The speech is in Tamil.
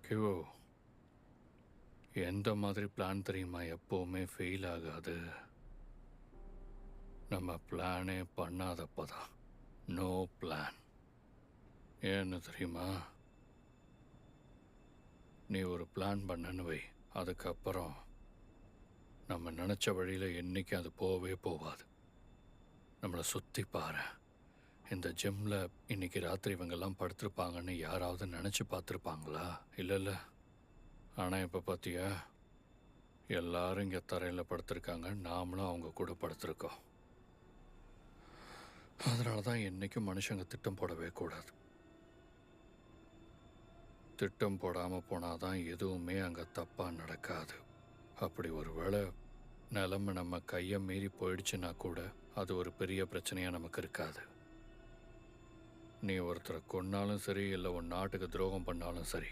கிவோ, எந்த மாதிரி பிளான் தெரியுமா எப்போவுமே ஃபெயில் ஆகாது? நம்ம பிளானே பண்ணாதப்பதான். No plan. ஏன்னு தெரியுமா? நீ ஒரு பிளான் பண்ணன்னு வை, அதுக்கப்புறம் நம்ம நினச்ச வழியில் என்றைக்கும் அது போகவே போகாது. நம்மளை சுற்றி பாரு. இந்த ஜிம்மில் இன்னைக்கு ராத்திரி இவங்கெல்லாம் படுத்திருப்பாங்கன்னு யாராவது நினச்சி பார்த்துருப்பாங்களா? இல்லைல்ல. ஆனால் இப்போ பார்த்தியா, எல்லாரும் இங்கே தரையில் படுத்திருக்காங்க, நாமளும் அவங்க கூட படுத்திருக்கோம். அதனால தான் என்றைக்கும் மனுஷங்க திட்டம் போடவே கூடாது. திட்டம் போடாமல் போனால் தான் எதுவுமே அங்கே தப்பாக நடக்காது. அப்படி ஒரு வேளை நிலைமை நம்ம கையை மீறி போயிடுச்சுன்னா கூட அது ஒரு பெரிய பிரச்சனையாக நமக்கு இருக்காது. நீ ஒருத்தரை கொன்னாலும் சரி, இல்லை உன் நாட்டுக்கு துரோகம் பண்ணாலும் சரி,